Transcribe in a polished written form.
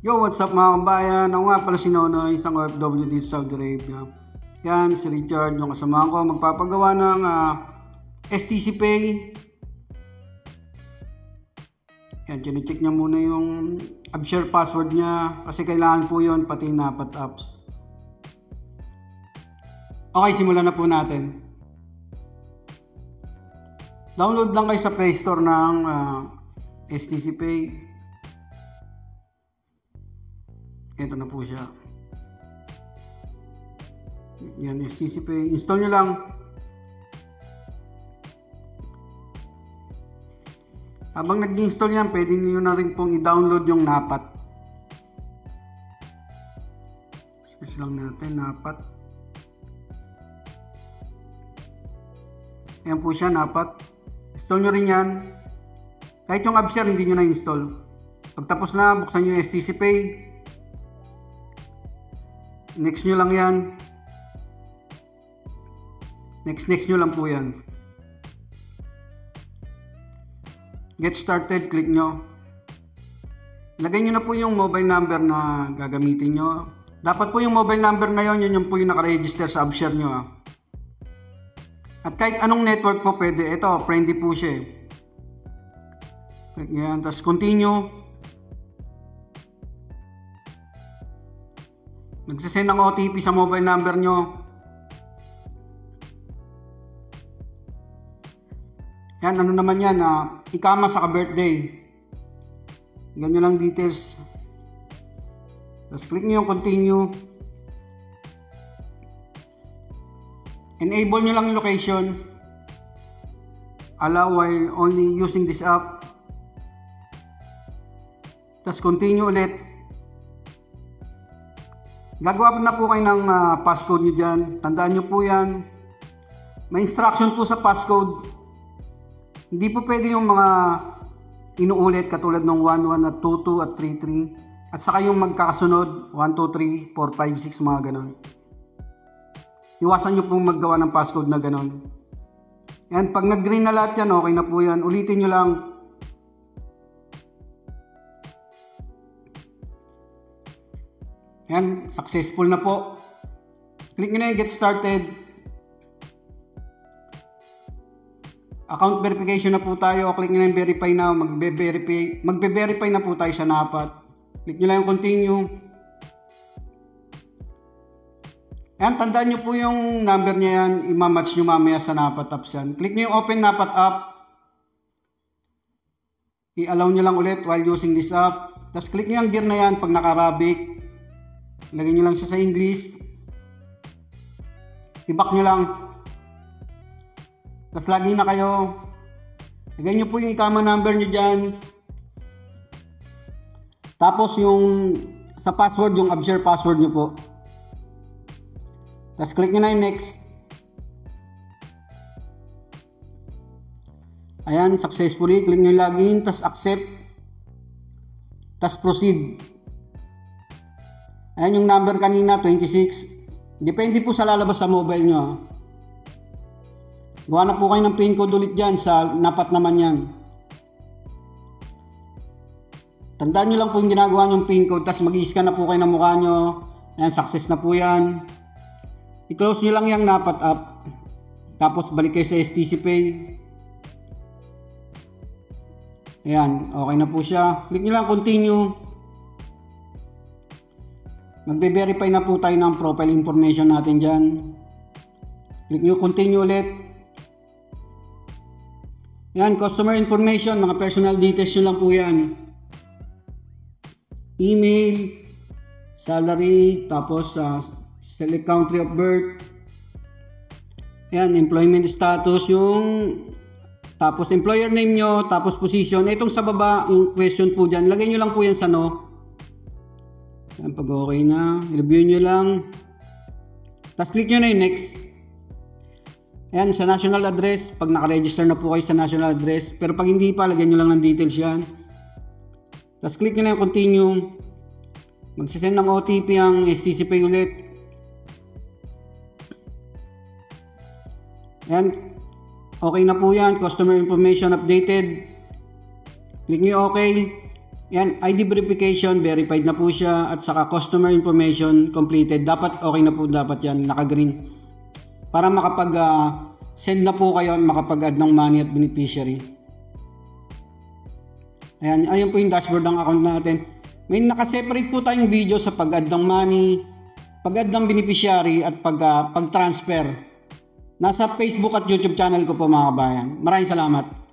Yo, what's up mga kabayan? Ako nga pala si Nonoy, isang OFW dito sa Saudi Arabia. Yan, si Richard, yung kasamahan ko, magpapagawa ng STC Pay. Yan, chinecheck niya muna yung AppShare password niya kasi kailangan po yun, pati Napat apps. Okay, simulan na po natin. Download lang kayo sa Play Store ng STC Pay. Ito na po siya. Yan, STC Pay. Install nyo lang. Habang nag-install yan, pwede nyo na rin pong i-download yung Napat. Search lang natin, Napat. Ayan po siya, Napat. Install nyo rin yan. Kahit yung AppShare, hindi nyo na-install. Pagtapos na, buksan nyo yung STC Pay. Next nyo lang yan. Next nyo lang po yan. Get started, click nyo. Lagay nyo na po yung mobile number na gagamitin nyo. Dapat po yung mobile number na yun, yun po yung nakaregister sa AppShare nyo. At kahit anong network po pwede. Ito, friendly po siya. Click nyo yan, tapos continue. Nagsasend ng OTP sa mobile number nyo. Yan, ano naman yan, ikama sa ka-birthday. Ganyan lang details. Tapos click nyo yung continue. Enable nyo lang yung location. Allow while only using this app. Tapos continue ulit. Gagawa na po kayo ng passcode nyo dyan. Tandaan nyo po yan. May instruction po sa passcode. Hindi po pwede yung mga inuulit katulad ng 11 at 22 at 33. At saka yung magkakasunod 1, 2, 3, 4, 5, 6 mga ganon. Iwasan nyo pong maggawa ng passcode na ganon. Yan, pag nag-green na lahat yan, okay na po yan. Ulitin nyo lang. Yan, successful na po. Click nyo na yung get started. Account verification na po tayo. Click nyo na yung verify now. Magbe-verify na po tayo sa Napat. Click nyo lang yung continue. Yan, tandaan nyo po yung number niya yan. Ima-match nyo mamaya sa Napat apps yan. Click nyo yung open Napat app. I-allow nyo lang ulit while using this app. Tapos click nyo yung gear na yan pag naka-Arabic. Lagay nyo lang siya sa English. I-back nyo lang. Tapos lagi na kayo. Lagay nyo po yung ikama number nyo dyan. Tapos yung sa password, yung AppShare password nyo po. Tapos click nyo na yung next. Ayan, successfully. Click nyo yung login. Tapos accept. Tapos proceed. Ayan yung number kanina, 26. Depende po sa lalabas sa mobile nyo. Gawa na po kayo ng pin code ulit dyan. Sa Napat naman yan. Tandaan nyo lang po yung ginagawa nyong pin code. Tapos mag-i-scan na po kayo ng mukha nyo. Ayan, success na po yan. I-close nyo lang yung Napat app. Tapos balik kayo sa STC Pay. Ayan, okay na po siya. Click nyo lang continue. Magbe-verify na po tayo ng profile information natin dyan. Click nyo continue ulit. Yan, customer information, mga personal details nyo lang po yan. Email, salary, tapos select country of birth. Yan, employment status, tapos employer name nyo, tapos position. Itong sa baba, yung question po dyan, lagay nyo lang po yan sa no. Yan, pag okay na, review nyo lang. Tapos click nyo na yung next. Yan, sa national address, pag nakaregister na po kayo sa national address. Pero pag hindi pa, lagyan nyo lang ng details yan. Tapos click nyo na yung continue. Magsisend ng OTP ang STC Pay ulit. Yan, okay na po yan. Customer information updated. Click nyo OK. Yan, ID verification, verified na po siya, at saka customer information completed. Dapat okay na po dapat yan, naka-green. Para makapag-send na po kayo, makapag-add ng money at beneficiary. Ayan, ayun po yung dashboard ng account natin. May naka-separate po tayong video sa pag-add ng money, pag-add ng beneficiary at pag-transfer. Nasa Facebook at YouTube channel ko po mga kabayan. Maraming salamat.